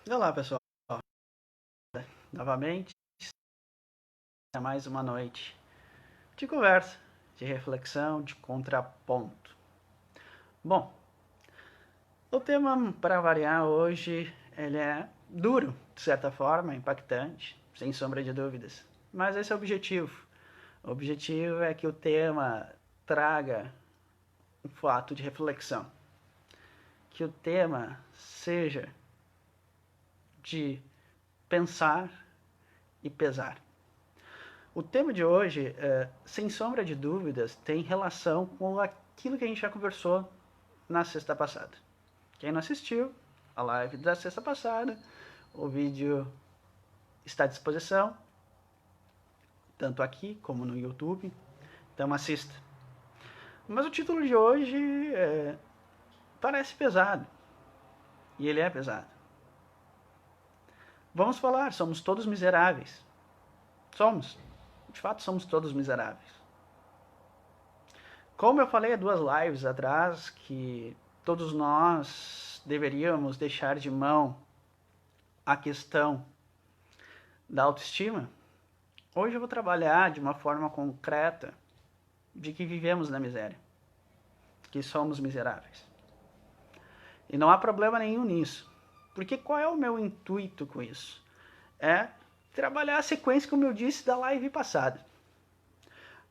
Olá, pessoal. Novamente, é mais uma noite de conversa, de reflexão, de contraponto. Bom, o tema para variar hoje, ele é duro, de certa forma, impactante, sem sombra de dúvidas. Mas esse é o objetivo. O objetivo é que o tema traga um fato de reflexão. Que o tema seja de pensar e pesar. O tema de hoje, sem sombra de dúvidas, tem relação com aquilo que a gente já conversou na sexta passada. Quem não assistiu a live da sexta passada, o vídeo está à disposição, tanto aqui como no YouTube, então assista. Mas o título de hoje parece pesado, e ele é pesado. Vamos falar, somos todos miseráveis. Somos, de fato somos todos miseráveis. Como eu falei há 2 lives atrás, que todos nós deveríamos deixar de mão a questão da autoestima, hoje eu vou trabalhar de uma forma concreta de que vivemos na miséria, que somos miseráveis. E não há problema nenhum nisso. Porque qual é o meu intuito com isso? É trabalhar a sequência, como eu disse, da live passada.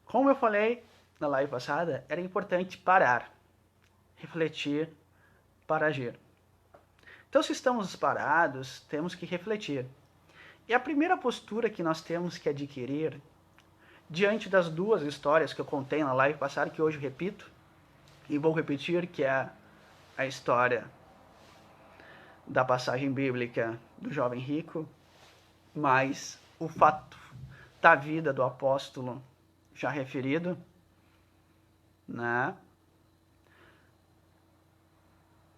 Como eu falei na live passada, era importante parar, refletir para agir. Então, se estamos parados, temos que refletir. E a primeira postura que nós temos que adquirir, diante das 2 histórias que eu contei na live passada, que hoje repito, e vou repetir, que é a história da passagem bíblica do jovem rico, mais o fato da vida do apóstolo já referido, né?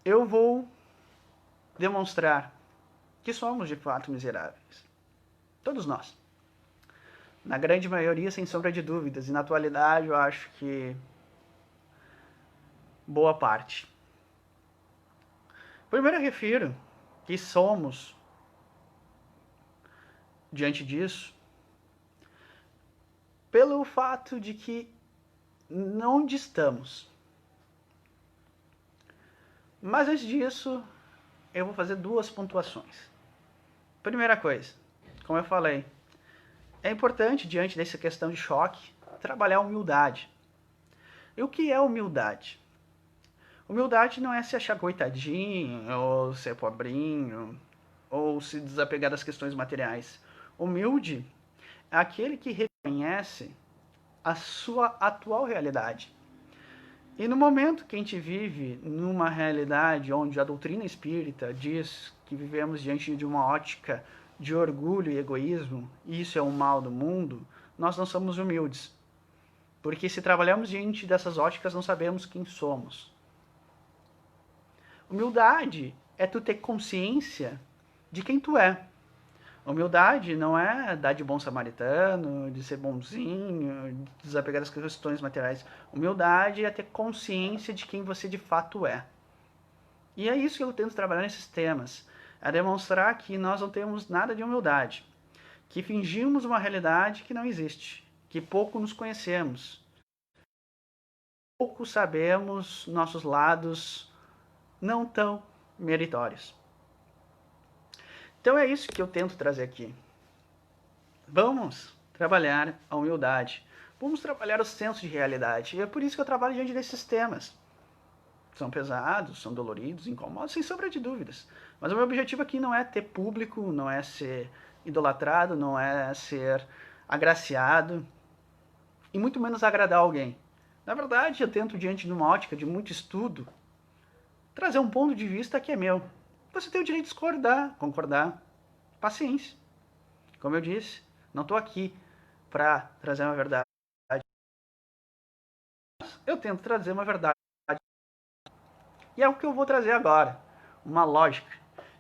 Eu vou demonstrar que somos de fato miseráveis. Todos nós. Na grande maioria, sem sombra de dúvidas. E na atualidade, eu acho que boa parte. Primeiro, eu refiro que somos, diante disso, pelo fato de que não estamos. Mas antes disso, eu vou fazer 2 pontuações. Primeira coisa, como eu falei, é importante, diante dessa questão de choque, trabalhar a humildade. E o que é humildade? Humildade não é se achar coitadinho, ou ser pobrinho, ou se desapegar das questões materiais. Humilde é aquele que reconhece a sua atual realidade. E no momento que a gente vive numa realidade onde a doutrina espírita diz que vivemos diante de uma ótica de orgulho e egoísmo, e isso é o mal do mundo, nós não somos humildes. Porque se trabalhamos diante dessas óticas, não sabemos quem somos. Humildade é tu ter consciência de quem tu é. Humildade não é dar de bom samaritano, de ser bonzinho, de desapegar das questões materiais. Humildade é ter consciência de quem você de fato é. E é isso que eu tento trabalhar nesses temas. É demonstrar que nós não temos nada de humildade. Que fingimos uma realidade que não existe. Que pouco nos conhecemos. Pouco sabemos nossos lados não tão meritórios. Então é isso que eu tento trazer aqui. Vamos trabalhar a humildade. Vamos trabalhar o senso de realidade. E é por isso que eu trabalho diante desses temas. São pesados, são doloridos, incômodos, sem sombra de dúvidas. Mas o meu objetivo aqui não é ter público, não é ser idolatrado, não é ser agraciado, e muito menos agradar alguém. Na verdade, eu tento, diante de uma ótica de muito estudo, trazer um ponto de vista que é meu. Você tem o direito de discordar, concordar. Paciência. Como eu disse, não estou aqui para trazer uma verdade. Eu tento trazer uma verdade. E é o que eu vou trazer agora. Uma lógica.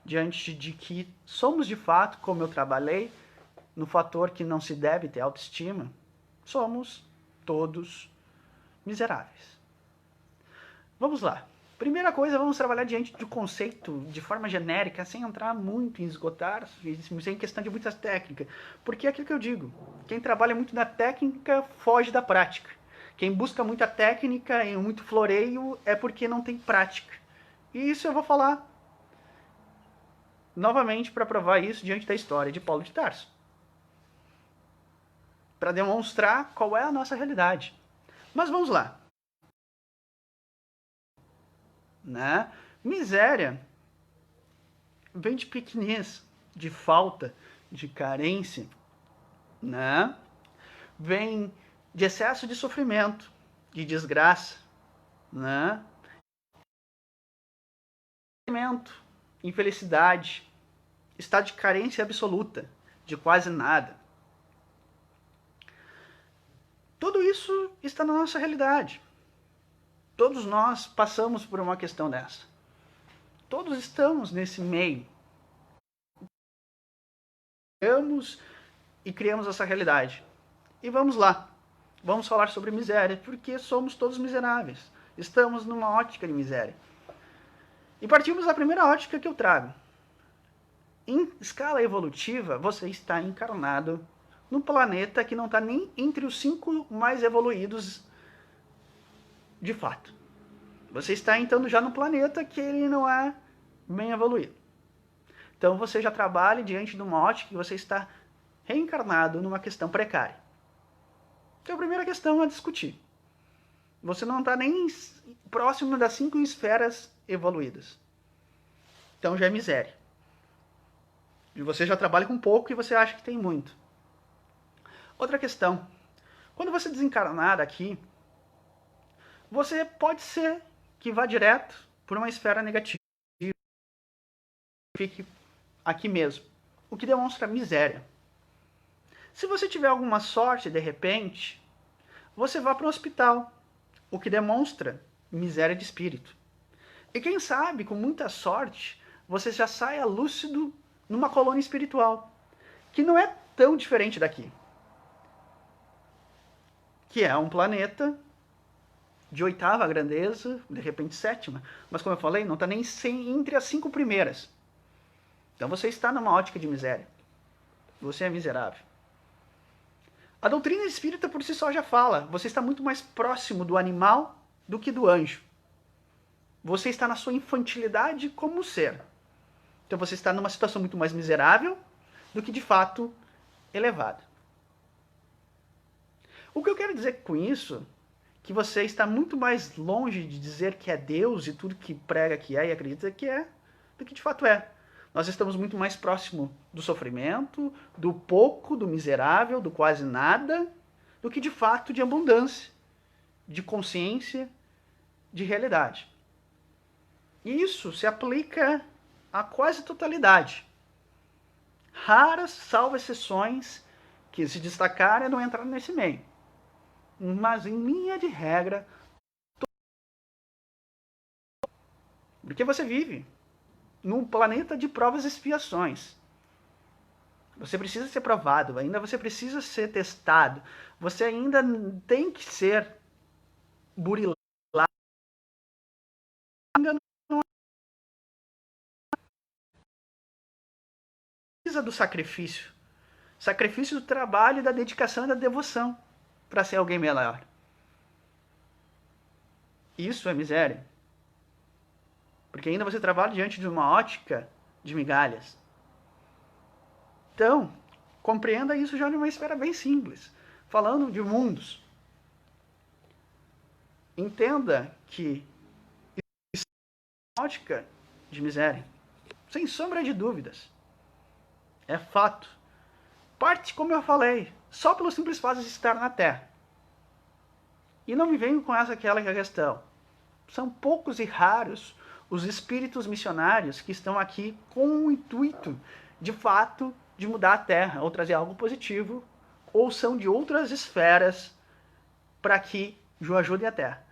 Diante de que somos de fato, como eu trabalhei, no fator que não se deve ter autoestima, somos todos miseráveis. Vamos lá. Primeira coisa, vamos trabalhar diante do conceito de forma genérica, sem entrar muito em esgotar, sem questão de muitas técnicas. Porque é aquilo que eu digo, quem trabalha muito na técnica foge da prática. Quem busca muita técnica e muito floreio é porque não tem prática. E isso eu vou falar novamente para provar isso diante da história de Paulo de Tarso. Para demonstrar qual é a nossa realidade. Mas vamos lá. Né? Miséria vem de pequenez, de falta, de carência, né? Vem de excesso de sofrimento, de desgraça, né? Infelicidade, estado de carência absoluta, de quase nada. Tudo isso está na nossa realidade. Todos nós passamos por uma questão dessa. Todos estamos nesse meio. E criamos essa realidade. E vamos lá. Vamos falar sobre miséria, porque somos todos miseráveis. Estamos numa ótica de miséria. E partimos da primeira ótica que eu trago. Em escala evolutiva, você está encarnado num planeta que não está nem entre os 5 mais evoluídos de fato. Você está então já no planeta que ele não é bem evoluído. Então você já trabalha diante de uma ótica que você está reencarnado numa questão precária. Então a primeira questão a discutir. Você não está nem próximo das 5 esferas evoluídas. Então já é miséria. E você já trabalha com pouco e você acha que tem muito. Outra questão. Quando você desencarnar aqui, você pode ser que vá direto por uma esfera negativa. Fique aqui mesmo. O que demonstra miséria. Se você tiver alguma sorte, de repente, você vá para o hospital. O que demonstra miséria de espírito. E quem sabe, com muita sorte, você já saia lúcido numa colônia espiritual. Que não é tão diferente daqui. Que é um planeta de 8ª grandeza, de repente 7ª, mas como eu falei, não está nem entre as 5 primeiras. Então você está numa ótica de miséria. Você é miserável. A doutrina espírita por si só já fala, você está muito mais próximo do animal do que do anjo. Você está na sua infantilidade como ser. Então você está numa situação muito mais miserável do que de fato elevada. O que eu quero dizer com isso, que você está muito mais longe de dizer que é Deus e tudo que prega que é e acredita que é, do que de fato é. Nós estamos muito mais próximo do sofrimento, do pouco, do miserável, do quase nada, do que de fato de abundância, de consciência, de realidade. E isso se aplica a quase totalidade. Raras, salvo exceções, que se destacaram e não entraram nesse meio. Mas em linha de regra, porque você vive num planeta de provas e expiações. Você precisa ser provado, ainda você precisa ser testado, você ainda tem que ser burilado. Ainda não precisa do sacrifício. Sacrifício do trabalho, da dedicação e da devoção para ser alguém melhor. Isso é miséria. Porque ainda você trabalha diante de uma ótica de migalhas. Então, compreenda isso já de uma esfera bem simples. Falando de mundos. Entenda que isso é uma ótica de miséria. Sem sombra de dúvidas. É fato. Parte, como eu falei, só pelo simples fato de estar na Terra. E não me venham com aquela questão. São poucos e raros os espíritos missionários que estão aqui com o intuito, de fato, de mudar a Terra, ou trazer algo positivo, ou são de outras esferas para que ajudem a Terra.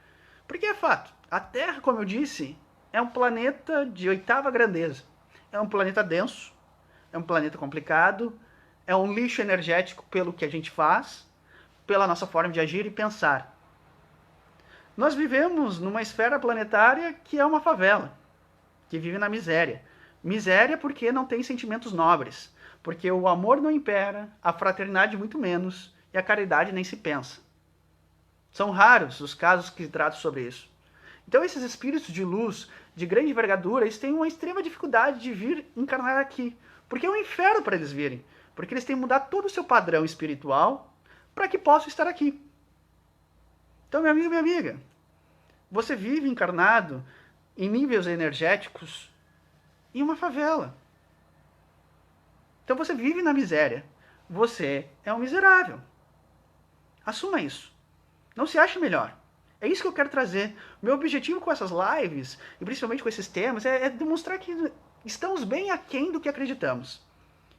Porque é fato, a Terra, como eu disse, é um planeta de 8ª grandeza. É um planeta denso, é um planeta complicado, é um lixo energético pelo que a gente faz, pela nossa forma de agir e pensar. Nós vivemos numa esfera planetária que é uma favela, que vive na miséria. Miséria porque não tem sentimentos nobres, porque o amor não impera, a fraternidade muito menos e a caridade nem se pensa. São raros os casos que tratam sobre isso. Então esses espíritos de luz, de grande envergadura, eles têm uma extrema dificuldade de vir encarnar aqui, porque é um inferno para eles virem, porque eles têm que mudar todo o seu padrão espiritual para que possam estar aqui. Então, meu amigo, minha amiga, você vive encarnado em níveis energéticos em uma favela. Então você vive na miséria. Você é um miserável. Assuma isso. Não se ache melhor. É isso que eu quero trazer. Meu objetivo com essas lives, e principalmente com esses temas, é demonstrar que estamos bem aquém do que acreditamos.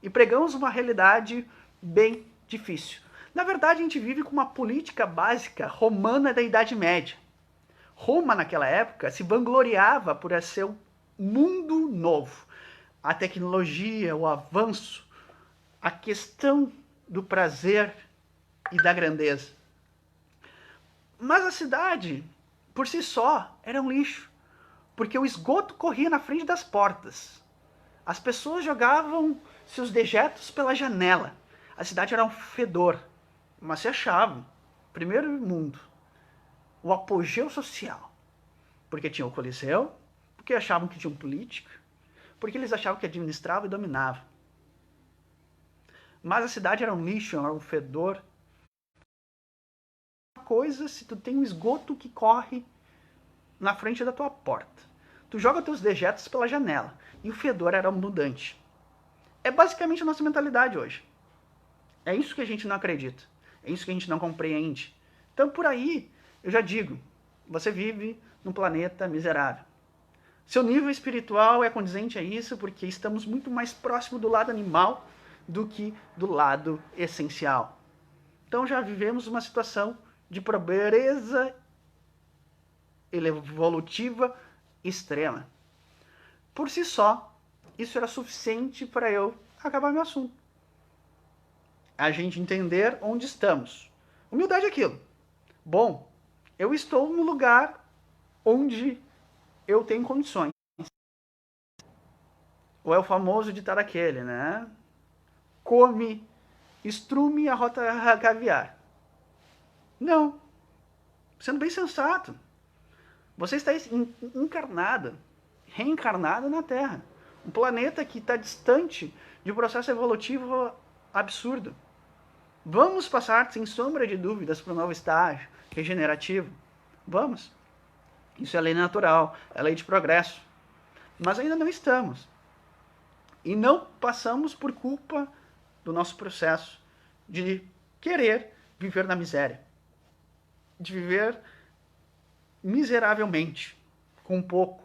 E pregamos uma realidade bem difícil. Na verdade, a gente vive com uma política básica romana da Idade Média. Roma, naquela época, se vangloriava por ser um mundo novo. A tecnologia, o avanço, a questão do prazer e da grandeza. Mas a cidade, por si só, era um lixo, porque o esgoto corria na frente das portas. As pessoas jogavam seus dejetos pela janela. A cidade era um fedor, mas se achavam. Primeiro mundo, o apogeu social, porque tinha o Coliseu, porque achavam que tinha um político, porque eles achavam que administrava e dominava. Mas a cidade era um lixo, era um fedor. Uma coisa se tu tem um esgoto que corre na frente da tua porta. Tu joga teus dejetos pela janela e o fedor era abundante. É basicamente a nossa mentalidade hoje. É isso que a gente não acredita. É isso que a gente não compreende. Então, por aí, eu já digo, você vive num planeta miserável. Seu nível espiritual é condizente a isso porque estamos muito mais próximo do lado animal do que do lado essencial. Então já vivemos uma situação de pobreza evolutiva extrema. Por si só, isso era suficiente para eu acabar meu assunto. A gente entender onde estamos. Humildade é aquilo. Bom, eu estou no lugar onde eu tenho condições. Ou é o famoso ditado aquele, né? Come estrume a rota caviar. Não. Sendo bem sensato. Você está encarnado, reencarnado na Terra. Um planeta que está distante de um processo evolutivo absurdo. Vamos passar, sem sombra de dúvidas, para um novo estágio regenerativo. Vamos. Isso é lei natural, é lei de progresso. Mas ainda não estamos. E não passamos por culpa do nosso processo de querer viver na miséria. De viver miseravelmente, com pouco,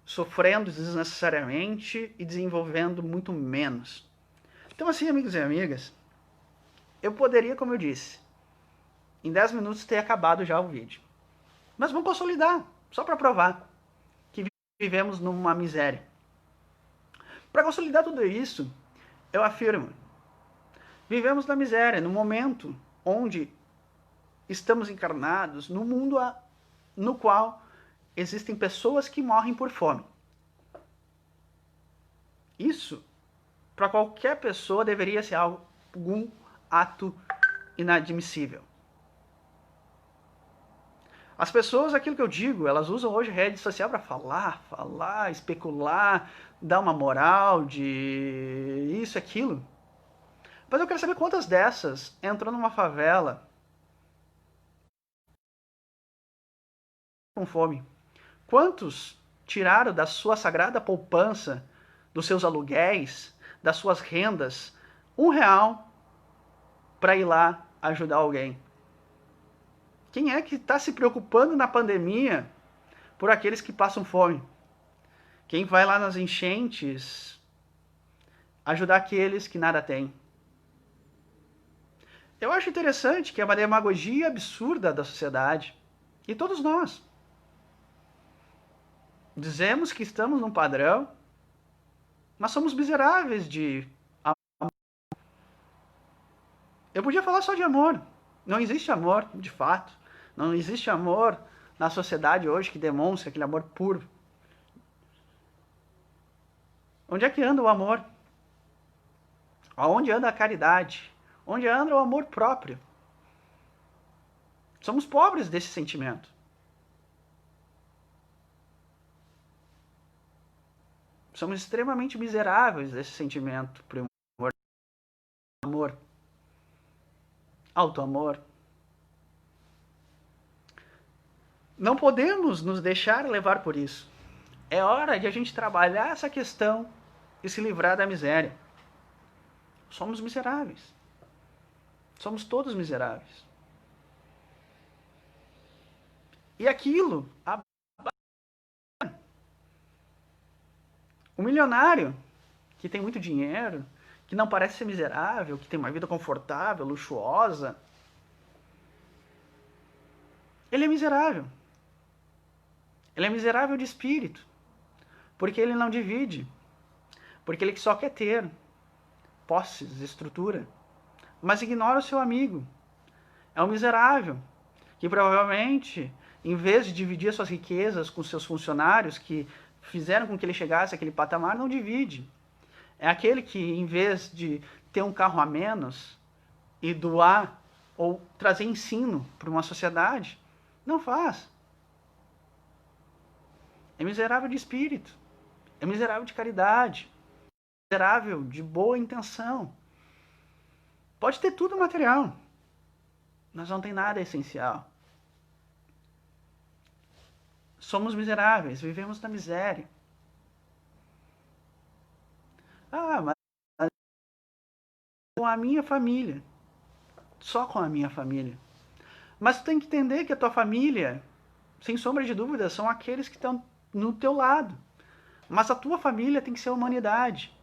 sofrendo desnecessariamente e desenvolvendo muito menos. Então assim, amigos e amigas, eu poderia, como eu disse, em 10 minutos ter acabado já o vídeo. Mas vamos consolidar, só para provar que vivemos numa miséria. Para consolidar tudo isso, eu afirmo, vivemos na miséria, no momento onde estamos encarnados, no mundo no qual existem pessoas que morrem por fome. Isso, para qualquer pessoa, deveria ser algum ato inadmissível. As pessoas, aquilo que eu digo, elas usam hoje rede social para falar, especular, dar uma moral de isso, aquilo. Mas eu quero saber quantas dessas entram numa favela com fome. Quantos tiraram da sua sagrada poupança, dos seus aluguéis, das suas rendas, R$1 para ir lá ajudar alguém? Quem é que está se preocupando na pandemia por aqueles que passam fome? Quem vai lá nas enchentes ajudar aqueles que nada têm? Eu acho interessante que é uma demagogia absurda da sociedade. E todos nós. Dizemos que estamos num padrão, mas somos miseráveis de amor. Eu podia falar só de amor. Não existe amor, de fato. Não existe amor na sociedade hoje que demonstre aquele amor puro. Onde é que anda o amor? Aonde anda a caridade? Onde anda o amor próprio? Somos pobres desse sentimento. Somos extremamente miseráveis desse sentimento primordial. Amor. Auto-amor. Não podemos nos deixar levar por isso. É hora de a gente trabalhar essa questão e se livrar da miséria. Somos miseráveis. Somos todos miseráveis. E aquilo, o milionário que tem muito dinheiro, que não parece ser miserável, que tem uma vida confortável, luxuosa, ele é miserável. Ele é miserável de espírito, porque ele não divide, porque ele só quer ter posses, estrutura, mas ignora o seu amigo. É um miserável que provavelmente, em vez de dividir suas riquezas com seus funcionários que fizeram com que ele chegasse àquele patamar, não divide. É aquele que, em vez de ter um carro a menos e doar ou trazer ensino para uma sociedade, não faz. É miserável de espírito, é miserável de caridade, é miserável de boa intenção. Pode ter tudo material, mas não tem nada essencial. Somos miseráveis, vivemos na miséria. Mas com a minha família, só com a minha família. Mas tu tem que entender que a tua família, sem sombra de dúvida, são aqueles que estão no teu lado. Mas a tua família tem que ser a humanidade.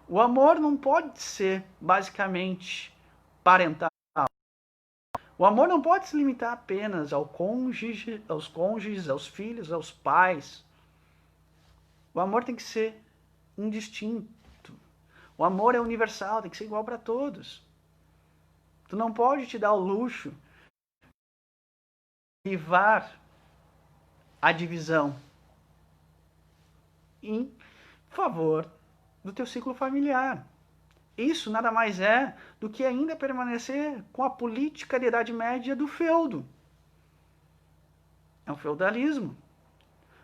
O amor não pode ser, basicamente, parental. O amor não pode se limitar apenas ao cônjuge, aos cônjuges, aos filhos, aos pais. O amor tem que ser indistinto. O amor é universal, tem que ser igual para todos. Tu não pode te dar o luxo de privar a divisão em favor do teu ciclo familiar. Isso nada mais é do que ainda permanecer com a política de Idade Média do feudo. É um feudalismo.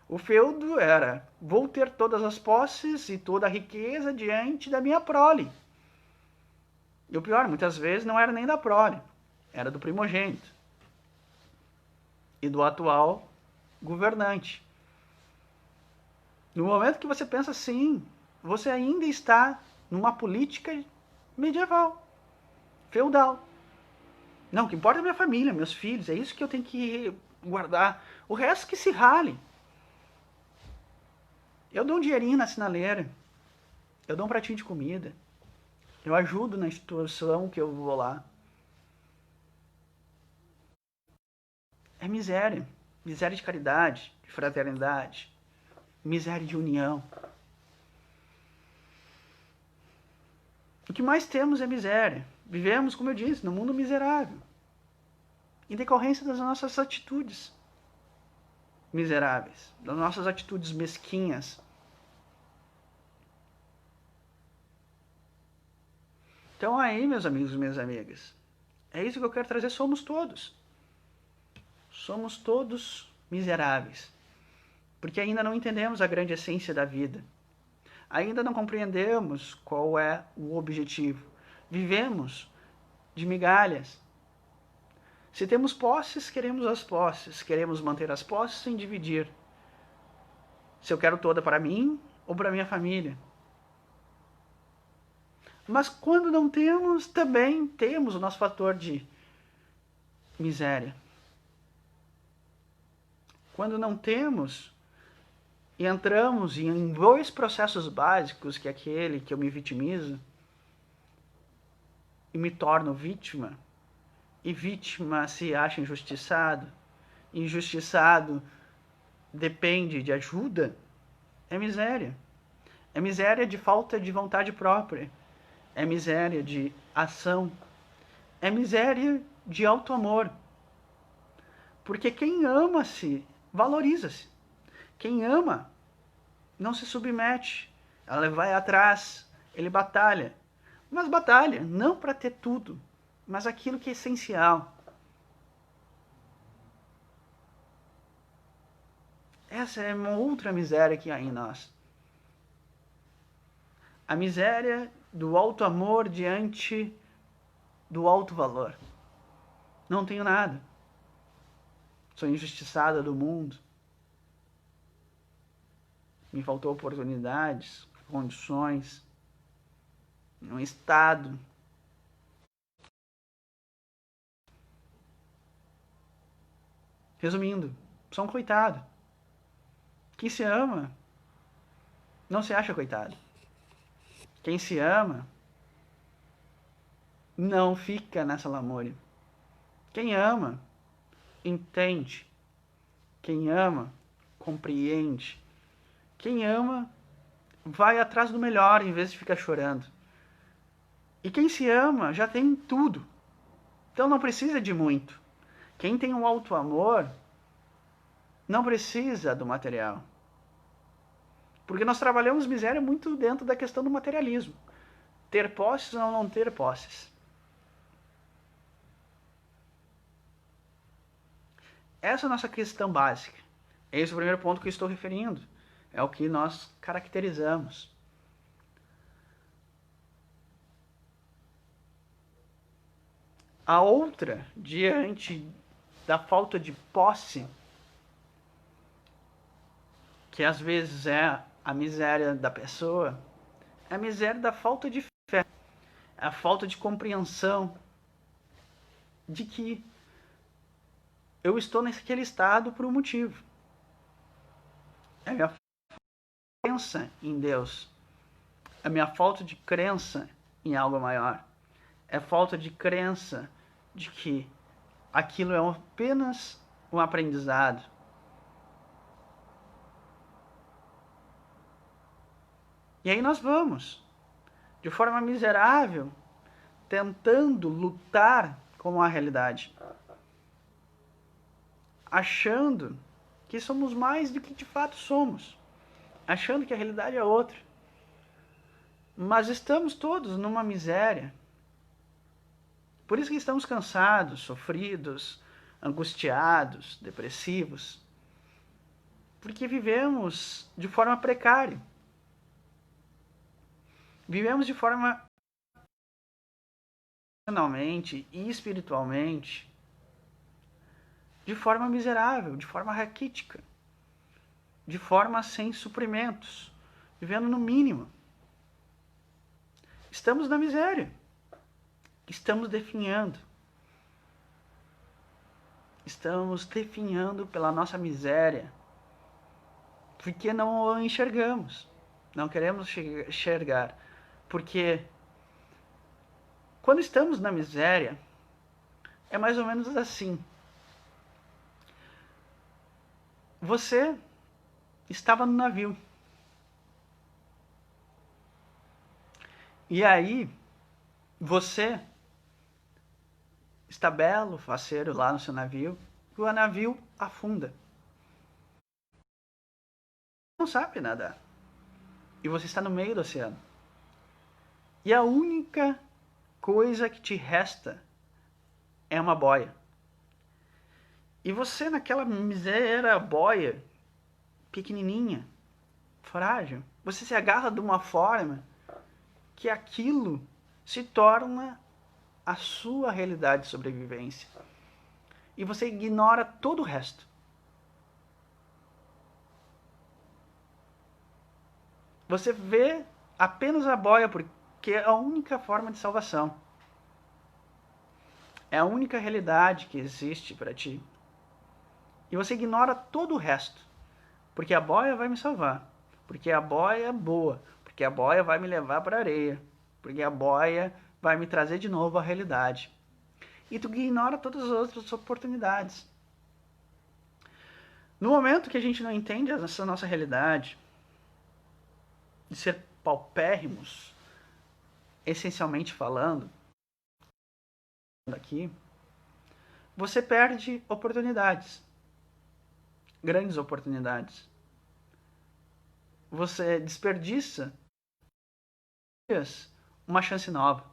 O feudo era, vou ter todas as posses e toda a riqueza diante da minha prole. E o pior, muitas vezes não era nem da prole, era do primogênito e do atual governante. No momento que você pensa assim, você ainda está numa política medieval, feudal. Não, o que importa é a minha família, meus filhos, é isso que eu tenho que guardar. O resto que se rale. Eu dou um dinheirinho na sinaleira, eu dou um pratinho de comida, eu ajudo na instituição que eu vou lá. É miséria. Miséria de caridade, de fraternidade, miséria de união. O que mais temos é miséria. Vivemos, como eu disse, num mundo miserável. Em decorrência das nossas atitudes miseráveis, das nossas atitudes mesquinhas. Então aí, meus amigos e minhas amigas, é isso que eu quero trazer, somos todos. Somos todos miseráveis. Porque ainda não entendemos a grande essência da vida. Ainda não compreendemos qual é o objetivo. Vivemos de migalhas. Se temos posses, queremos as posses. Queremos manter as posses sem dividir. Se eu quero toda para mim ou para minha família. Mas quando não temos, também temos o nosso fator de miséria. Quando não temos, e entramos em dois processos básicos, que é aquele que eu me vitimizo e me torno vítima, e vítima se acha injustiçado, injustiçado depende de ajuda, é miséria. É miséria de falta de vontade própria, é miséria de ação, é miséria de auto-amor. Porque quem ama-se, valoriza-se. Quem ama, não se submete. Ela vai atrás, ele batalha. Mas batalha não para ter tudo, mas aquilo que é essencial. Essa é uma outra miséria que há em nós. A miséria do alto amor diante do alto valor. Não tenho nada. Sou injustiçada do mundo. Me faltou oportunidades, condições, um estado. Resumindo, sou um coitado. Quem se ama não se acha coitado. Quem se ama não fica nessa lamúria. Quem ama, entende. Quem ama, compreende. Quem ama, vai atrás do melhor em vez de ficar chorando. E quem se ama já tem tudo. Então não precisa de muito. Quem tem um alto amor não precisa do material. Porque nós trabalhamos miséria muito dentro da questão do materialismo. Ter posses ou não ter posses. Essa é a nossa questão básica. Esse é o primeiro ponto que eu estou referindo. É o que nós caracterizamos. A outra, diante da falta de posse, que às vezes é a miséria da pessoa, é a miséria da falta de fé, é a falta de compreensão de que eu estou naquele estado por um motivo. É a minha crença em Deus, é a minha falta de crença em algo maior, é falta de crença de que aquilo é apenas um aprendizado. E aí nós vamos, de forma miserável, tentando lutar com a realidade, achando que somos mais do que de fato somos, achando que a realidade é outra. Mas estamos todos numa miséria. Por isso que estamos cansados, sofridos, angustiados, depressivos. Porque vivemos de forma precária. Vivemos de forma emocionalmente e espiritualmente de forma miserável, de forma raquítica, de forma sem suprimentos, vivendo no mínimo. Estamos na miséria. Estamos definhando. Estamos definhando pela nossa miséria. Porque não o enxergamos. Não queremos enxergar. Porque quando estamos na miséria, é mais ou menos assim. Você estava no navio. E aí, você está belo, faceiro lá no seu navio, e o navio afunda. Não sabe nadar. E você está no meio do oceano. E a única coisa que te resta é uma boia. E você naquela miséria boia, pequenininha, frágil, você se agarra de uma forma que aquilo se torna a sua realidade de sobrevivência. E você ignora todo o resto. Você vê apenas a boia porque é a única forma de salvação. É a única realidade que existe para ti. E você ignora todo o resto. Porque a boia vai me salvar. Porque a boia é boa. Porque a boia vai me levar para a areia. Porque a boia vai me trazer de novo à realidade. E tu ignora todas as outras oportunidades. No momento que a gente não entende essa nossa realidade, de ser paupérrimos, essencialmente falando, aqui, você perde oportunidades, grandes oportunidades. Você desperdiça uma chance nova.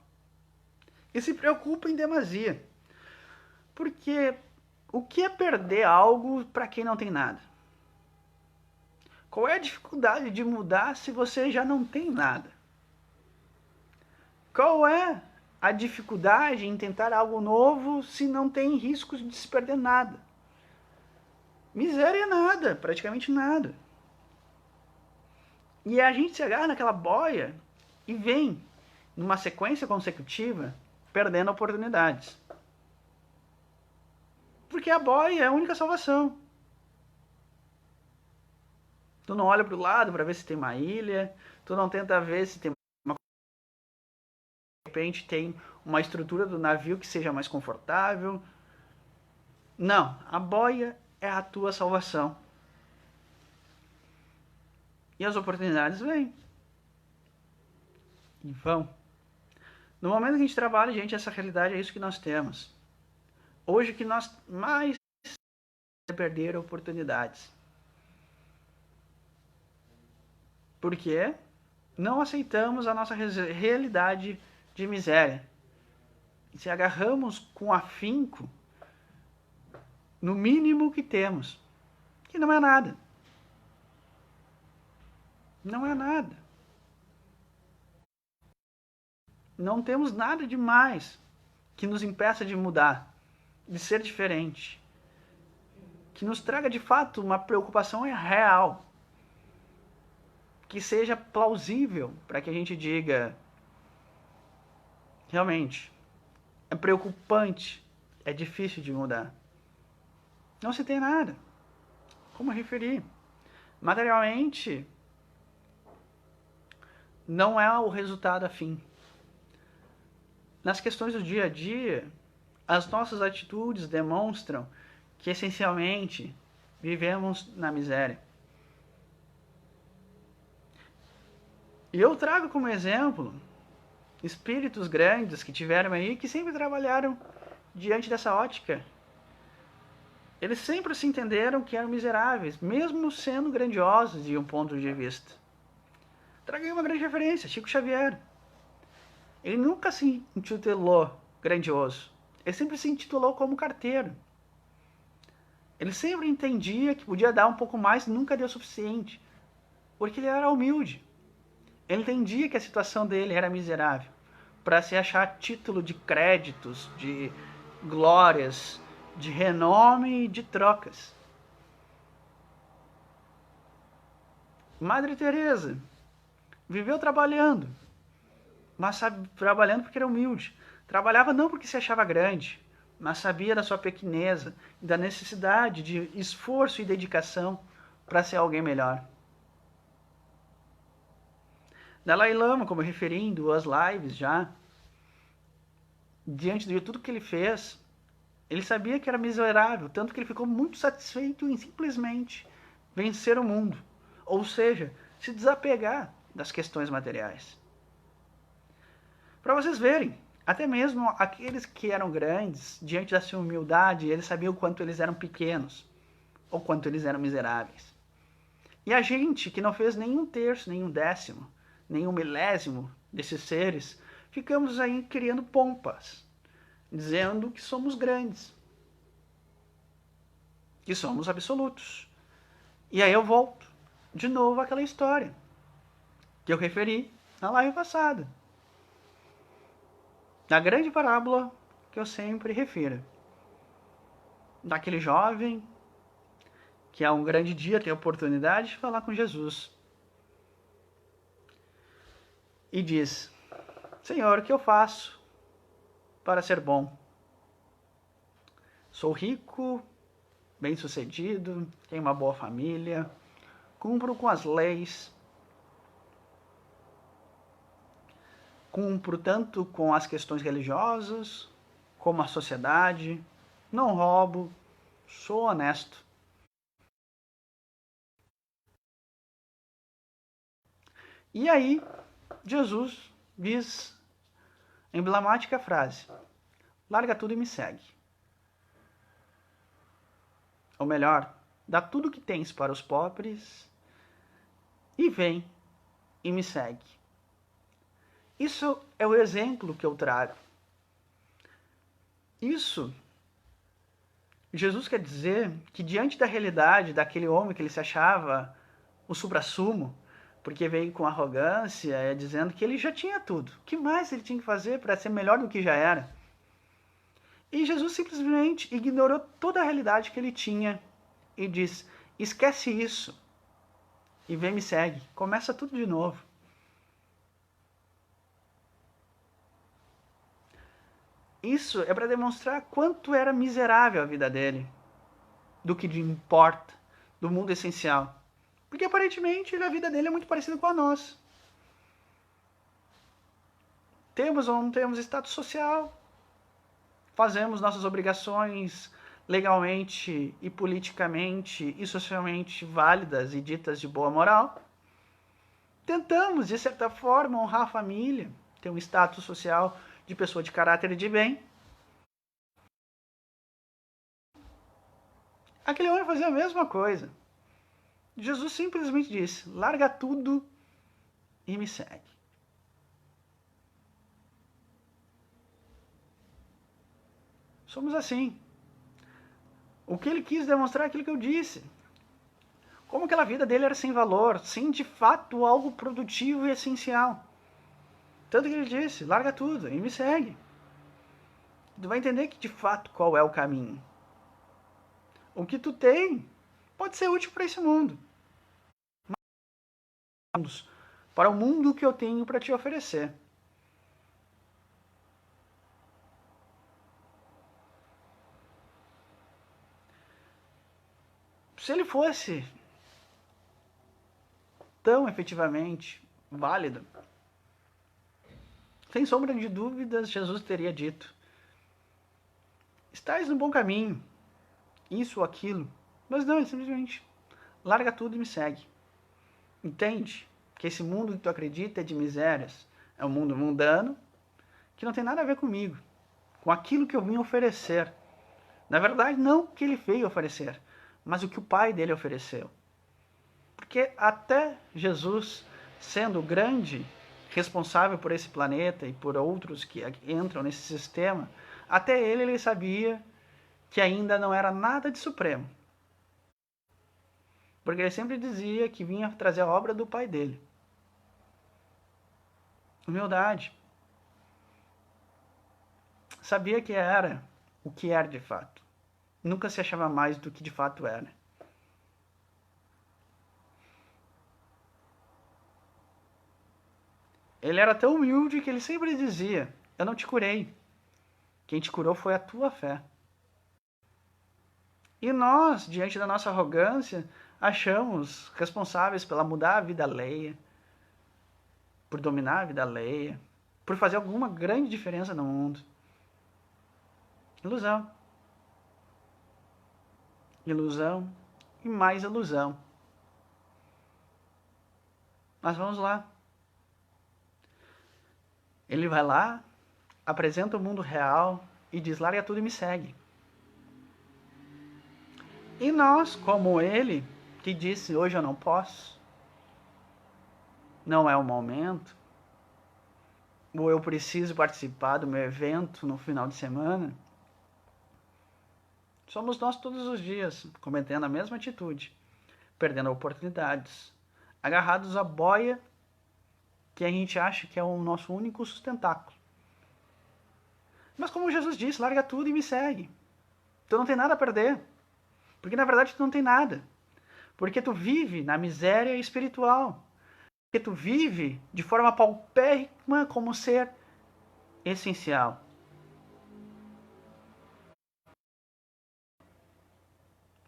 E se preocupa em demasia. Porque o que é perder algo para quem não tem nada? Qual é a dificuldade de mudar se você já não tem nada? Qual é a dificuldade em tentar algo novo se não tem riscos de se perder nada? Miséria é nada, praticamente nada. E a gente se agarra naquela boia e vem, numa sequência consecutiva, perdendo oportunidades. Porque a boia é a única salvação. Tu não olha para o lado para ver se tem uma ilha, tu não tenta ver se tem uma... De repente tem uma estrutura do navio que seja mais confortável. Não, a boia é a tua salvação. E as oportunidades vêm. E vão. No momento que a gente trabalha, gente, essa realidade é isso que nós temos. Hoje que nós mais perder oportunidades. Por quê? Não aceitamos a nossa realidade de miséria. E se agarramos com afinco no mínimo que temos, que não é nada. Não é nada. Não temos nada demais que nos impeça de mudar, de ser diferente, que nos traga de fato uma preocupação real, que seja plausível para que a gente diga, realmente, é preocupante, é difícil de mudar. Não se tem nada. Como referir? Materialmente, não é o resultado afim. Nas questões do dia a dia, as nossas atitudes demonstram que, essencialmente, vivemos na miséria. E eu trago como exemplo espíritos grandes que tiveram aí, que sempre trabalharam diante dessa ótica. Eles sempre se entenderam que eram miseráveis, mesmo sendo grandiosos de um ponto de vista. Trago aí uma grande referência, Chico Xavier. Ele nunca se intitulou grandioso. Ele sempre se intitulou como carteiro. Ele sempre entendia que podia dar um pouco mais e nunca deu o suficiente. Porque ele era humilde. Ele entendia que a situação dele era miserável. Para se achar título de créditos, de glórias, de renome e de trocas. Madre Teresa viveu trabalhando, mas sabe, trabalhando porque era humilde. Trabalhava não porque se achava grande, mas sabia da sua pequeneza e da necessidade de esforço e dedicação para ser alguém melhor. Dalai Lama, como eu referi em 2 lives já, diante de tudo que ele fez, ele sabia que era miserável, tanto que ele ficou muito satisfeito em simplesmente vencer o mundo, ou seja, se desapegar das questões materiais. Para vocês verem, até mesmo aqueles que eram grandes, diante da sua humildade, eles sabiam o quanto eles eram pequenos, ou quanto eles eram miseráveis. E a gente, que não fez nenhum terço, nenhum décimo, nenhum milésimo desses seres, ficamos aí criando pompas, dizendo que somos grandes, que somos absolutos. E aí eu volto de novo àquela história que eu referi na live passada. Na grande parábola que eu sempre refiro. Daquele jovem que a um grande dia tem a oportunidade de falar com Jesus. E diz, Senhor, o que eu faço para ser bom? Sou rico, bem-sucedido, tenho uma boa família, cumpro com as leis, cumpro tanto com as questões religiosas, como a sociedade, não roubo, sou honesto. E aí, Jesus diz a emblemática frase, larga tudo e me segue. ou melhor, dá tudo o que tens para os pobres e vem e me segue. Isso é o exemplo que eu trago. Isso, Jesus quer dizer que diante da realidade daquele homem que ele se achava o suprassumo, porque veio com arrogância, dizendo que ele já tinha tudo. O que mais ele tinha que fazer para ser melhor do que já era? E Jesus simplesmente ignorou toda a realidade que ele tinha e diz: esquece isso e vem me segue. Começa tudo de novo. Isso é para demonstrar quanto era miserável a vida dele, do que importa, do mundo essencial. Porque aparentemente a vida dele é muito parecida com a nossa. Temos ou não temos status social, fazemos nossas obrigações legalmente e politicamente e socialmente válidas e ditas de boa moral. Tentamos, de certa forma, honrar a família, ter um status social de pessoa de caráter e de bem. Aquele homem fazia a mesma coisa. Jesus simplesmente disse: larga tudo e me segue. Somos assim. O que ele quis demonstrar é aquilo que eu disse. Como aquela vida dele era sem valor, sem de fato algo produtivo e essencial. Tanto que ele disse: larga tudo e me segue. Tu vai entender que de fato qual é o caminho. O que tu tem pode ser útil para esse mundo. Para o mundo que eu tenho para te oferecer. Se ele fosse tão efetivamente válido, sem sombra de dúvidas, Jesus teria dito: estás no bom caminho, isso ou aquilo. Mas não, ele simplesmente larga tudo e me segue. Entende que esse mundo que tu acredita é de misérias, é um mundo mundano, que não tem nada a ver comigo, com aquilo que eu vim oferecer. Na verdade, não o que ele veio oferecer, mas o que o Pai dele ofereceu. Porque até Jesus, sendo o grande responsável por esse planeta e por outros que entram nesse sistema, até ele sabia que ainda não era nada de supremo. Porque ele sempre dizia que vinha trazer a obra do Pai dele. Humildade. Sabia que era o que era de fato. Nunca se achava mais do que de fato era. Ele era tão humilde que ele sempre dizia: eu não te curei. Quem te curou foi a tua fé. E nós, diante da nossa arrogância, achamos responsáveis pela mudar a vida alheia, por dominar a vida alheia, por fazer alguma grande diferença no mundo. Ilusão. Ilusão e mais ilusão. Mas vamos lá. Ele vai lá, apresenta o mundo real e diz: larga tudo e me segue. E nós, como ele, que disse: hoje eu não posso, não é o momento, ou eu preciso participar do meu evento no final de semana, somos nós todos os dias cometendo a mesma atitude, perdendo oportunidades, agarrados à boia que a gente acha que é o nosso único sustentáculo. Mas como Jesus disse: larga tudo e me segue. Tu não tem nada a perder. Porque na verdade tu não tem nada. Porque tu vive na miséria espiritual. Porque tu vive de forma paupérrima como ser essencial.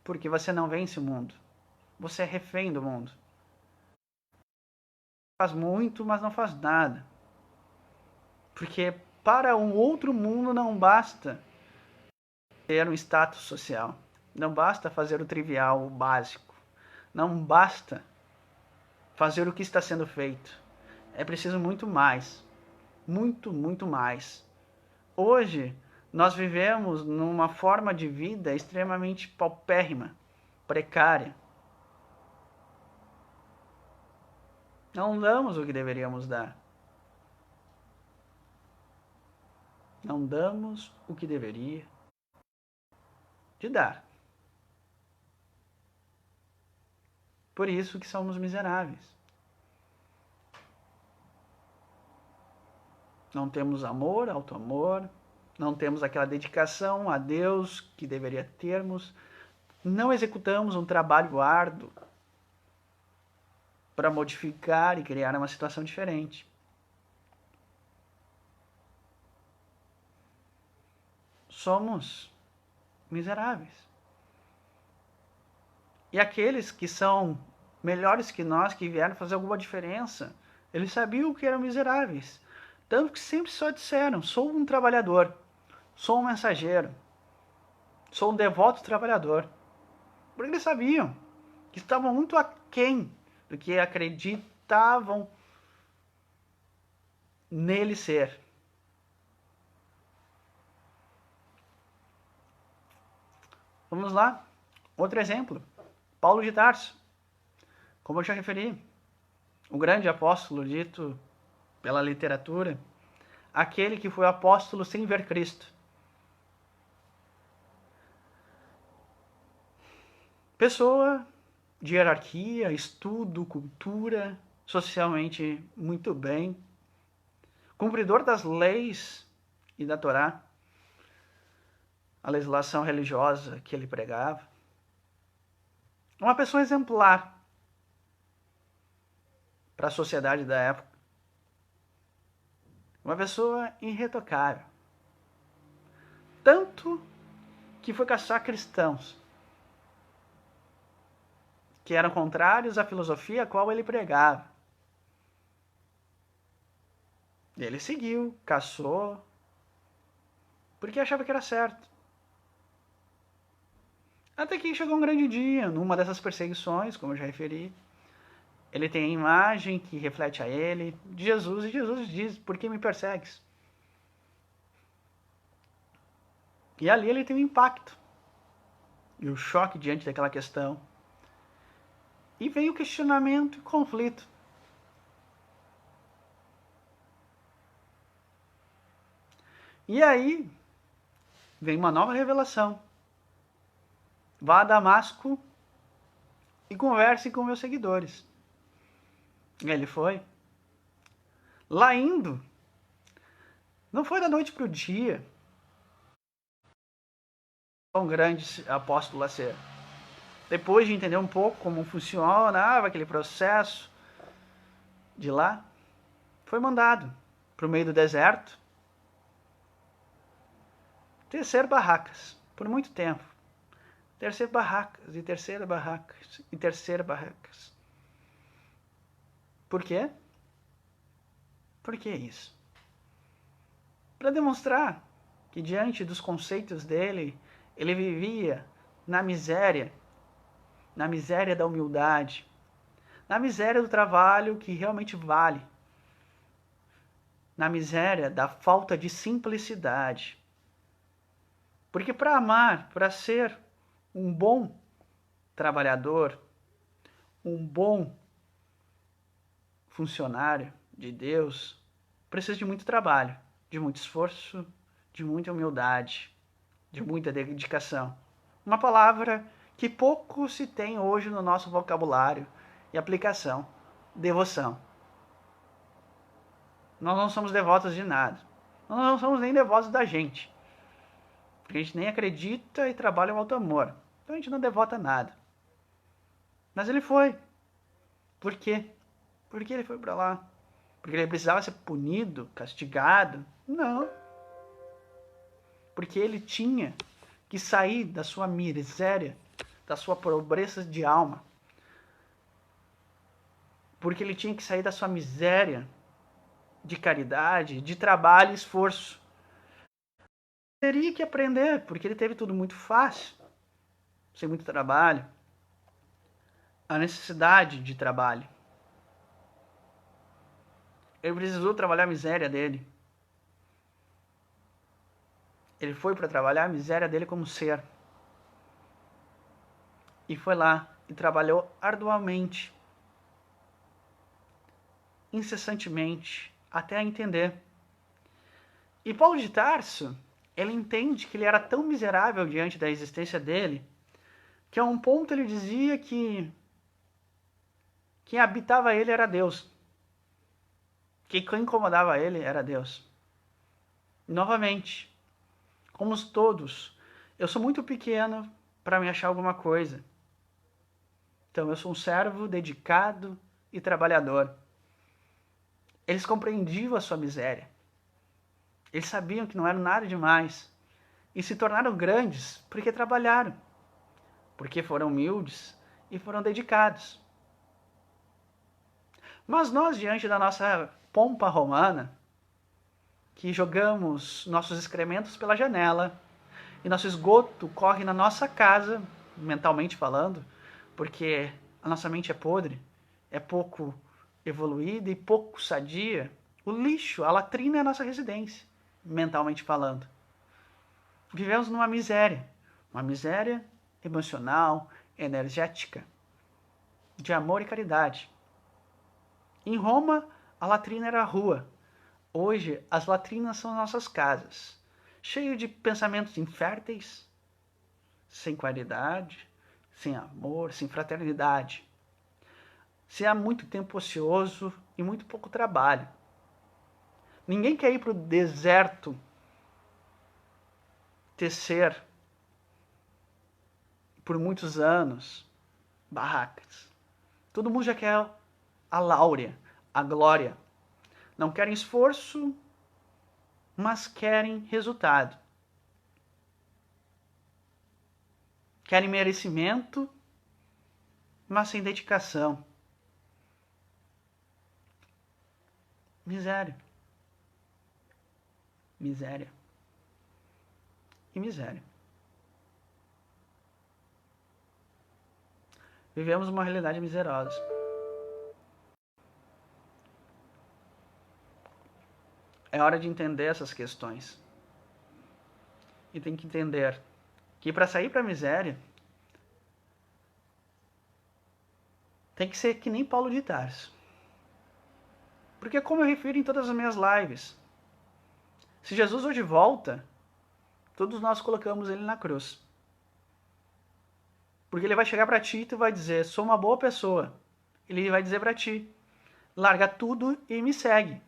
Porque você não vence o mundo. Você é refém do mundo. Faz muito, mas não faz nada. Porque para um outro mundo não basta ter um status social. Não basta fazer o trivial, o básico. Não basta fazer o que está sendo feito. É preciso muito mais. Muito, muito mais. Hoje, nós vivemos numa forma de vida extremamente paupérrima. precária. Não damos o que deveríamos dar. Não damos o que deveria de dar. Por isso que somos miseráveis. Não temos amor, auto-amor, não temos aquela dedicação a Deus que deveria termos, não executamos um trabalho árduo para modificar e criar uma situação diferente. Somos miseráveis. E aqueles que são melhores que nós, que vieram fazer alguma diferença, eles sabiam que eram miseráveis. Tanto que sempre só disseram, sou um trabalhador, sou um mensageiro, sou um devoto trabalhador. Porque eles sabiam que estavam muito aquém do que acreditavam nele ser. Vamos lá, outro exemplo. Paulo de Tarso, como eu já referi, o grande apóstolo dito pela literatura, aquele que foi apóstolo sem ver Cristo. Pessoa de hierarquia, estudo, cultura, socialmente muito bem, cumpridor das leis e da Torá, a legislação religiosa que ele pregava. Uma pessoa exemplar para a sociedade da época. Uma pessoa irretocável. Tanto que foi caçar cristãos que eram contrários à filosofia a qual ele pregava. Ele seguiu, caçou, porque achava que era certo. Até que chegou um grande dia, numa dessas perseguições, como eu já referi, ele tem a imagem que reflete a ele de Jesus, e Jesus diz, por que me persegues? E ali ele tem um impacto, e o choque diante daquela questão. E vem o questionamento e o conflito. E aí, vem uma nova revelação. Vá a Damasco e converse com meus seguidores. Ele foi. Lá indo, não foi da noite para o dia, um grande apóstolo a ser. Depois de entender um pouco como funcionava aquele processo de lá, foi mandado para o meio do deserto tecer barracas por muito tempo. Terceira barracas, e terceira barracas, e terceira barracas. Por quê? Por que isso? Para demonstrar que diante dos conceitos dele, ele vivia na miséria da humildade, na miséria do trabalho que realmente vale, na miséria da falta de simplicidade. Porque para amar, para ser um bom trabalhador, um bom funcionário de Deus, precisa de muito trabalho, de muito esforço, de muita humildade, de muita dedicação. Uma palavra que pouco se tem hoje no nosso vocabulário e aplicação: devoção. Nós não somos devotos de nada. Nós não somos nem devotos da gente. Porque a gente nem acredita e trabalha o alto amor. Então a gente não devota nada. Mas ele foi. Por quê? Por que ele foi para lá? Porque ele precisava ser punido, castigado? Não. Porque ele tinha que sair da sua miséria, da sua pobreza de alma. Porque ele tinha que sair da sua miséria de caridade, de trabalho e esforço. Teria que aprender, porque ele teve tudo muito fácil, sem muito trabalho. A necessidade de trabalho. Ele precisou trabalhar a miséria dele. Ele foi para trabalhar a miséria dele como ser. e foi lá e trabalhou arduamente, incessantemente, até entender. E Paulo de Tarso, ele entende que ele era tão miserável diante da existência dele, que a um ponto ele dizia que quem habitava ele era Deus, que quem incomodava ele era Deus. Novamente, como todos, eu sou muito pequeno para me achar alguma coisa. Então eu sou um servo dedicado e trabalhador. Eles compreendiam a sua miséria. Eles sabiam que não era nada demais. E se tornaram grandes porque trabalharam. Porque foram humildes e foram dedicados. Mas nós, diante da nossa pompa romana, que jogamos nossos excrementos pela janela, e nosso esgoto corre na nossa casa, mentalmente falando, porque a nossa mente é podre, é pouco evoluída e pouco sadia, o lixo, a latrina é a nossa residência, mentalmente falando. Vivemos numa miséria, uma miséria emocional, energética, de amor e caridade. Em Roma, a latrina era a rua. Hoje, as latrinas são nossas casas, cheio de pensamentos inférteis, sem qualidade, sem amor, sem fraternidade. Se há muito tempo ocioso e muito pouco trabalho. Ninguém quer ir para o deserto tecer por muitos anos barracas. Todo mundo já quer a láurea, a glória. Não querem esforço, mas querem resultado. Querem merecimento, mas sem dedicação. Miséria. Miséria. E miséria. Vivemos uma realidade miserosa. É hora de entender essas questões. E tem que entender que para sair para a miséria tem que ser que nem Paulo de Tarso. Porque como eu refiro em todas as minhas lives, se Jesus hoje volta, todos nós colocamos ele na cruz. Porque ele vai chegar para ti e tu vai dizer, sou uma boa pessoa. Ele vai dizer para ti, larga tudo e me segue.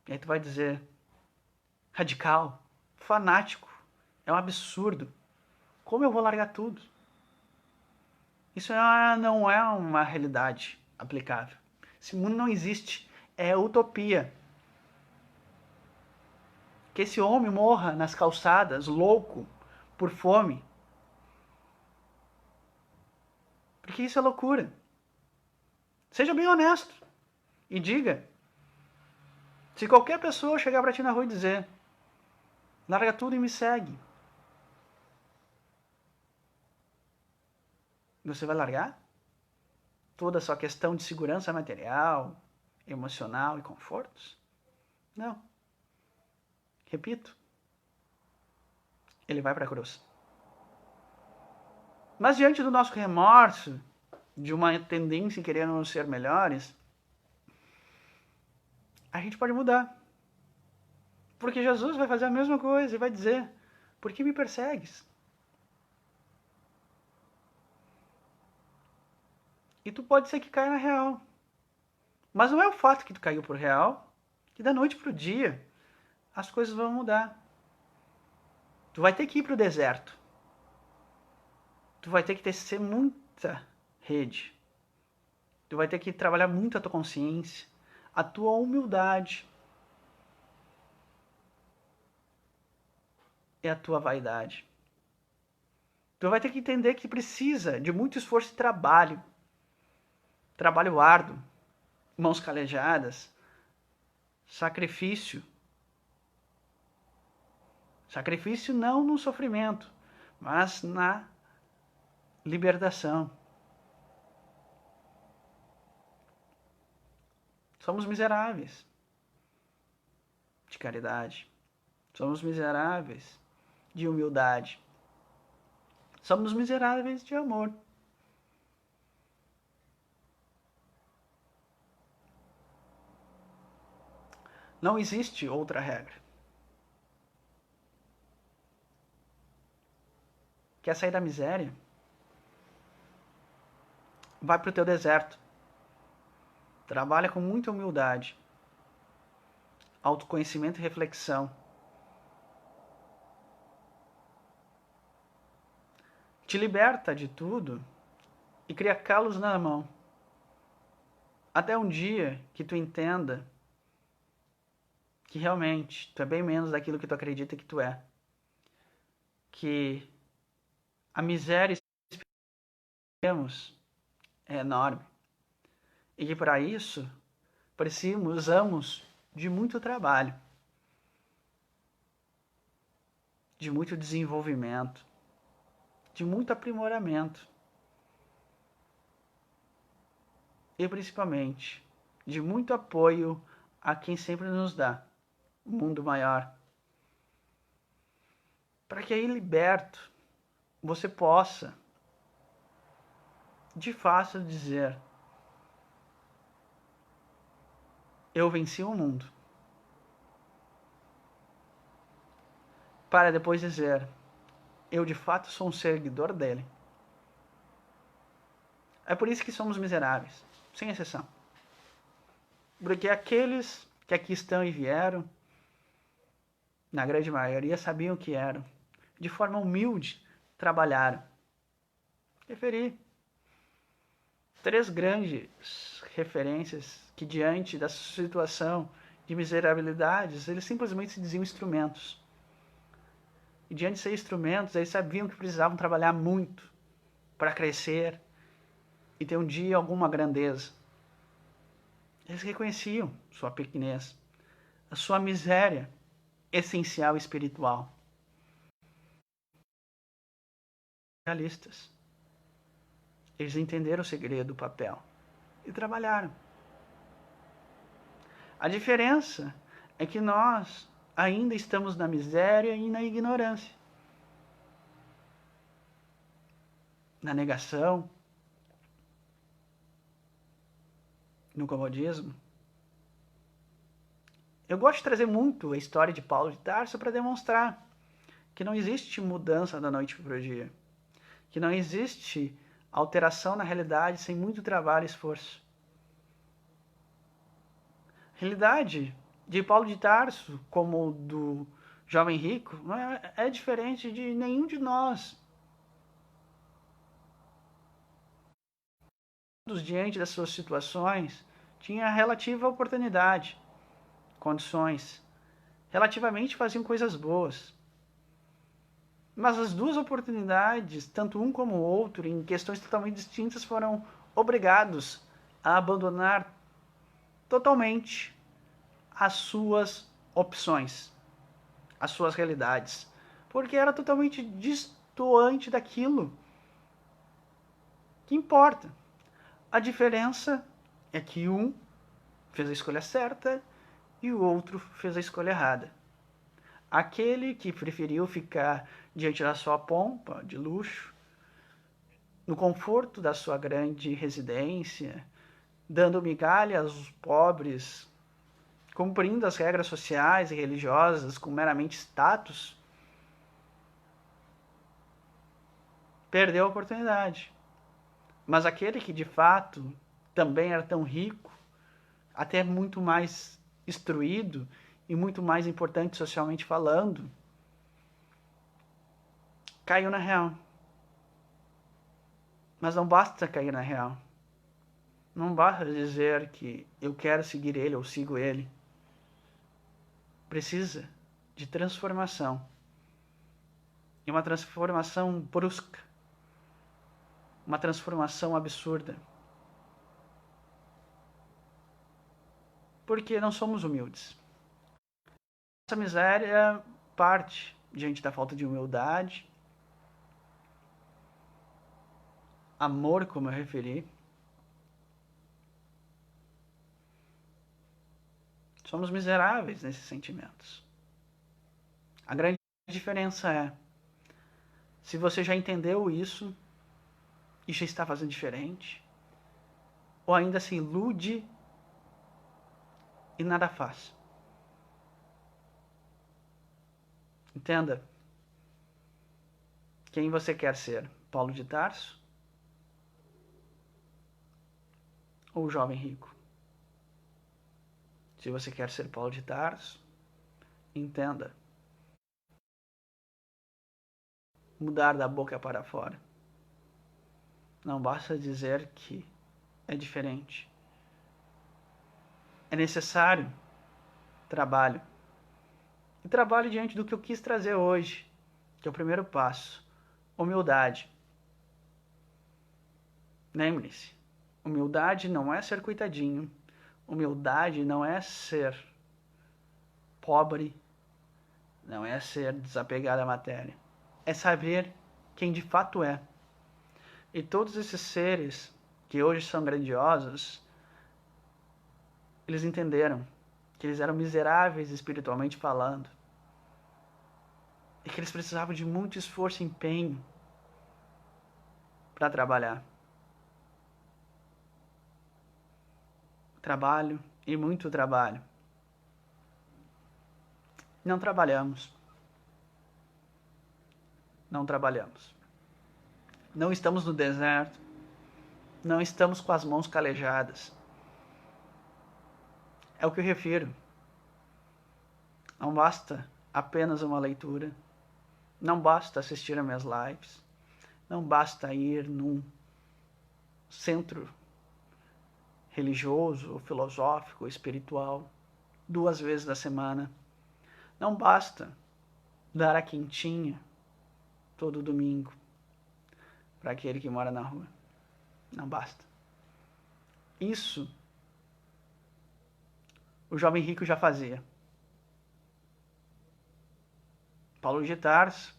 E aí tu vai dizer, radical, fanático, é um absurdo. Como eu vou largar tudo? Isso não é uma realidade aplicável. Esse mundo não existe, é utopia. Que esse homem morra nas calçadas, louco, por fome. Porque isso é loucura. Seja bem honesto e diga. Se qualquer pessoa chegar para ti na rua e dizer, larga tudo e me segue, você vai largar? Toda a sua questão de segurança material, emocional e confortos? Não. Repito, ele vai para a cruz. Mas diante do nosso remorso, de uma tendência em querermos ser melhores, a gente pode mudar. Porque Jesus vai fazer a mesma coisa e vai dizer, por que me persegues? E tu pode ser que caia na real. Mas não é o fato que tu caiu por real que da noite pro dia as coisas vão mudar. Tu vai ter que ir pro deserto. Tu vai ter que tecer muita rede. Tu vai ter que trabalhar muito a tua consciência, a tua humildade e a tua vaidade. Tu vai ter que entender que precisa de muito esforço e trabalho. Trabalho árduo, mãos calejadas, sacrifício. Sacrifício não no sofrimento, mas na libertação. Somos miseráveis de caridade. Somos miseráveis de humildade. Somos miseráveis de amor. Não existe outra regra. Quer sair da miséria? Vai para o teu deserto. Trabalha com muita humildade, autoconhecimento e reflexão. Te liberta de tudo e cria calos na mão. Até um dia que tu entenda que realmente tu é bem menos daquilo que tu acredita que tu é. Que a miséria que temos é enorme. E que para isso precisamos de muito trabalho, de muito desenvolvimento, de muito aprimoramento e principalmente de muito apoio a quem sempre nos dá um mundo maior. Para que aí liberto você possa de fácil dizer: eu venci o mundo. Para depois dizer: eu de fato sou um seguidor dele. É por isso que somos miseráveis, sem exceção. Porque aqueles que aqui estão e vieram, na grande maioria, sabiam o que eram. De forma humilde, trabalharam. Referi 3 grandes referências que, diante da situação de miserabilidades, eles simplesmente se diziam instrumentos. E diante de ser instrumentos, eles sabiam que precisavam trabalhar muito para crescer e ter um dia alguma grandeza. Eles reconheciam sua pequenez, a sua miséria essencial e espiritual. Realistas. Eles entenderam o segredo do papel e trabalharam. A diferença é que nós ainda estamos na miséria e na ignorância, na negação, no comodismo. Eu gosto de trazer muito a história de Paulo de Tarso para demonstrar que não existe mudança da noite para o dia, que não existe alteração na realidade sem muito trabalho e esforço. A realidade de Paulo de Tarso, como do jovem rico, não é diferente de nenhum de nós. Todos, diante das suas situações, tinha relativa oportunidade, condições. Relativamente faziam coisas boas. Mas as duas oportunidades, tanto um como o outro, em questões totalmente distintas, foram obrigados a abandonar totalmente as suas opções, as suas realidades, porque era totalmente distoante daquilo que importa. A diferença é que um fez a escolha certa e o outro fez a escolha errada. Aquele que preferiu ficar diante da sua pompa de luxo, no conforto da sua grande residência, dando migalhas aos pobres, cumprindo as regras sociais e religiosas com meramente status, perdeu a oportunidade. Mas aquele que de fato também era tão rico, até muito mais instruído e muito mais importante socialmente falando, caiu na real. Mas não basta cair na real. Não basta dizer que eu quero seguir ele ou sigo ele. Precisa de transformação. E uma transformação brusca. Uma transformação absurda. Porque não somos humildes. Essa miséria parte diante da falta de humildade, amor, como eu referi. Somos miseráveis nesses sentimentos. A grande diferença é: Se você já entendeu isso e já está fazendo diferente, ou ainda se ilude e nada faz. Entenda quem você quer ser, Paulo de Tarso ou o jovem rico. Se você quer ser Paulo de Tarso, entenda. Mudar da boca para fora. Não basta dizer que é diferente. É necessário trabalho. E trabalho diante do que eu quis trazer hoje, que é o primeiro passo. Humildade. Lembre-se, humildade não é ser coitadinho. Humildade não é ser pobre. Não é ser desapegado à matéria. É saber quem de fato é. E todos esses seres que hoje são grandiosos, eles entenderam que eles eram miseráveis espiritualmente falando. E que eles precisavam de muito esforço e empenho para trabalhar. Trabalho e muito trabalho. Não trabalhamos. Não trabalhamos. Não estamos no deserto. Não estamos com as mãos calejadas. É o que eu refiro. Não basta apenas uma leitura. Não basta assistir a minhas lives. Não basta ir num centro religioso, ou filosófico, ou espiritual 2 vezes na semana. Não basta dar a quentinha todo domingo para aquele que mora na rua. Não basta. Isso o jovem rico já fazia. Paulo de Tarso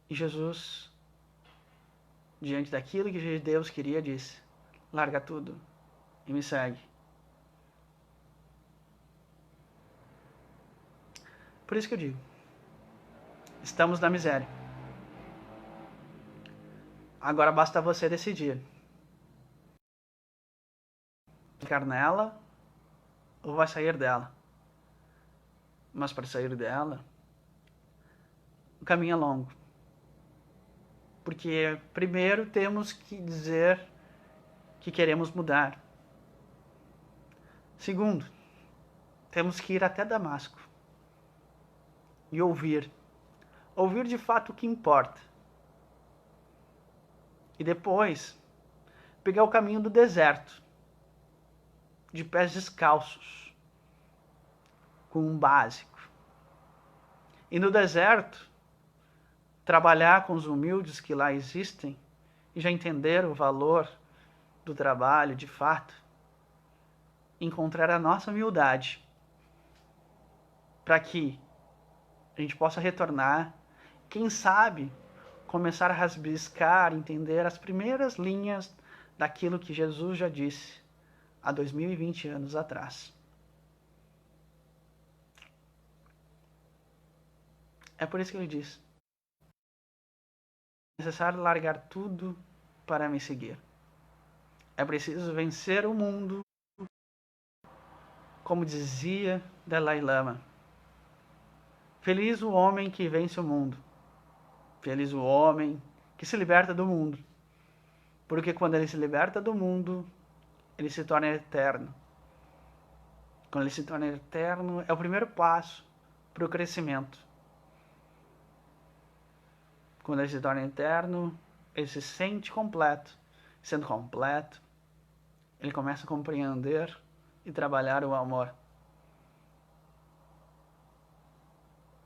e Jesus, diante daquilo que Deus queria, disse: larga tudo e me segue. Por isso que eu digo, estamos na miséria. Agora basta você decidir. Ficar nela ou vai sair dela. Mas para sair dela, o caminho é longo. Porque primeiro temos que dizer que queremos mudar. Segundo, temos que ir até Damasco e ouvir. Ouvir de fato o que importa. E depois, pegar o caminho do deserto, de pés descalços, com um básico. E no deserto, trabalhar com os humildes que lá existem e já entender o valor do trabalho de fato. Encontrar a nossa humildade para que a gente possa retornar, quem sabe começar a rabiscar, entender as primeiras linhas daquilo que Jesus já disse há 2020 anos atrás. É por isso que ele diz: é necessário largar tudo para me seguir. É preciso vencer o mundo, como dizia Dalai Lama. Feliz o homem que vence o mundo. Feliz o homem que se liberta do mundo. Porque quando ele se liberta do mundo, ele se torna eterno. Quando ele se torna eterno, é o primeiro passo para o crescimento. Quando ele se torna eterno, ele se sente completo. Sendo completo, ele começa a compreender e trabalhar o amor.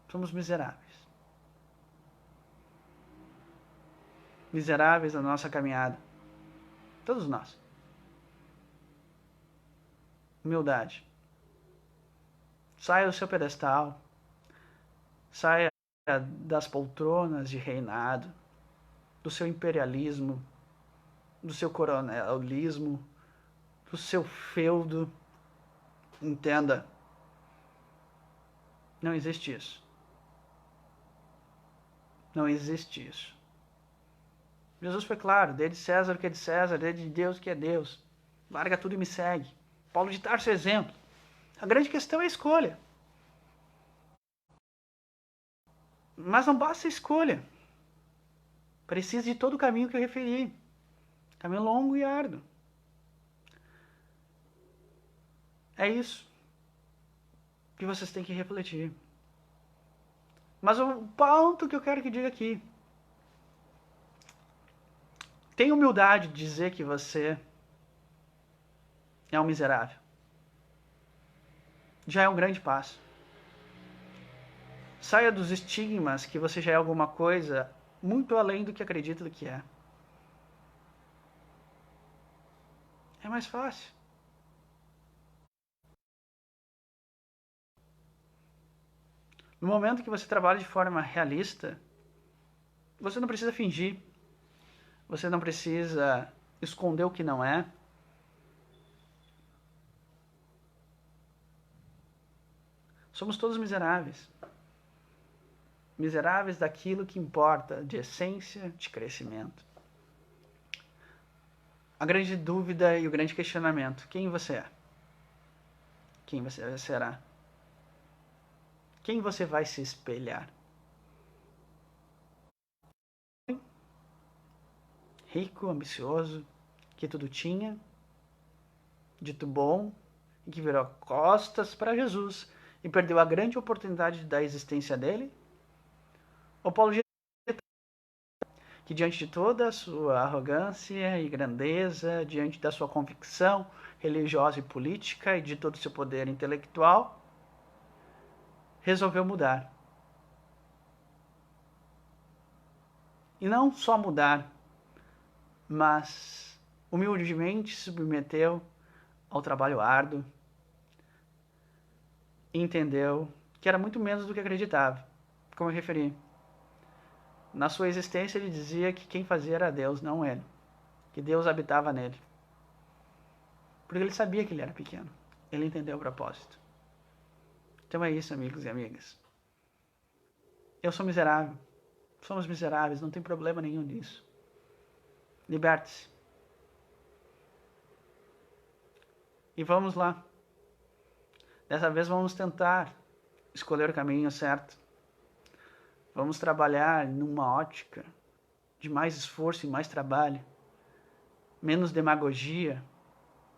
Somos miseráveis. Miseráveis na nossa caminhada. Todos nós. Humildade. Saia do seu pedestal. Saia das poltronas de reinado, do seu imperialismo, do seu coronelismo, do seu feudo. Entenda. Não existe isso. Não existe isso. Jesus foi claro, dê de César o que é de César, dê de Deus o que é Deus. Larga tudo e me segue. Paulo de Tarso é exemplo. A grande questão é a escolha. Mas não basta a escolha. Precisa de todo o caminho que eu referi. Caminho longo e árduo. É isso que vocês têm que refletir. Mas o ponto que eu quero que diga aqui. Tenha humildade de dizer que você é um miserável. Já é um grande passo. Saia dos estigmas que você já é alguma coisa muito além do que acredita do que é. É mais fácil. No momento que você trabalha de forma realista, você não precisa fingir. Você não precisa esconder o que não é. Somos todos miseráveis. Miseráveis daquilo que importa, de essência, de crescimento. A grande dúvida e o grande questionamento: quem você é? Quem você será? Quem você vai se espelhar? Rico, ambicioso, que tudo tinha, dito bom, e que virou costas para Jesus e perdeu a grande oportunidade da existência dele? Ou Paulo de que diante de toda a sua arrogância e grandeza, diante da sua convicção religiosa e política e de todo o seu poder intelectual, resolveu mudar. E não só mudar, mas humildemente se submeteu ao trabalho árduo e entendeu que era muito menos do que acreditava, como eu referi. Na sua existência ele dizia que quem fazia era Deus, não ele. Que Deus habitava nele. Porque ele sabia que ele era pequeno. Ele entendeu o propósito. Então é isso, amigos e amigas. Eu sou miserável. Somos miseráveis, não tem problema nenhum nisso. Liberte-se. E vamos lá. Dessa vez vamos tentar escolher o caminho certo. Vamos trabalhar numa ótica de mais esforço e mais trabalho. Menos demagogia,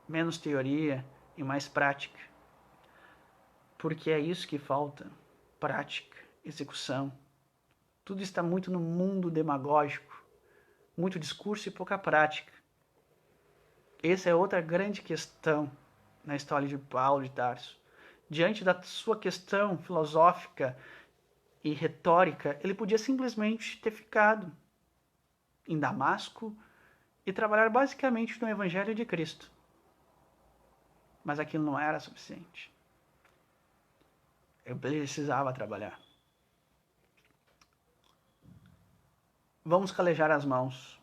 menos teoria e mais prática. Porque é isso que falta. Prática, execução. Tudo está muito no mundo demagógico. Muito discurso e pouca prática. Essa é outra grande questão na história de Paulo de Tarso. Diante da sua questão filosófica e retórica, ele podia simplesmente ter ficado em Damasco e trabalhar basicamente no Evangelho de Cristo. Mas aquilo não era suficiente. Eu precisava trabalhar. Vamos calejar as mãos.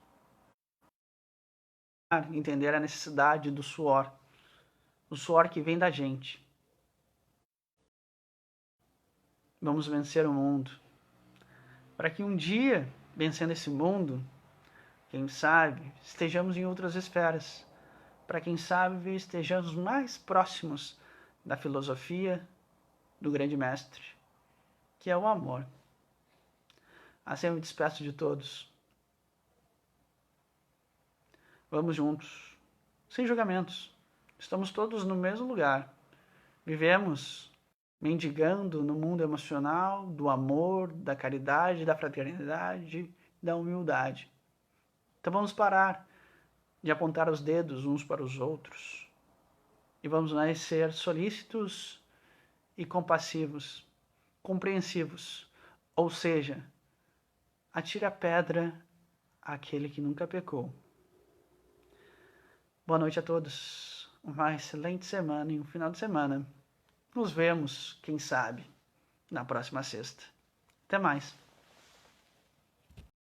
Entender a necessidade do suor. O suor que vem da gente. Vamos vencer o mundo. Para que um dia, vencendo esse mundo, quem sabe, estejamos em outras esferas. Para quem sabe, estejamos mais próximos da filosofia do grande mestre, que é o amor. Assim eu me despeço de todos. Vamos juntos, sem julgamentos. Estamos todos no mesmo lugar. Vivemos mendigando no mundo emocional do amor, da caridade, da fraternidade, da humildade. Então vamos parar de apontar os dedos uns para os outros e vamos ser solícitos e compassivos, compreensivos, ou seja, atire a pedra àquele que nunca pecou. Boa noite a todos, uma excelente semana e um final de semana. Nos vemos, quem sabe, na próxima sexta. Até mais.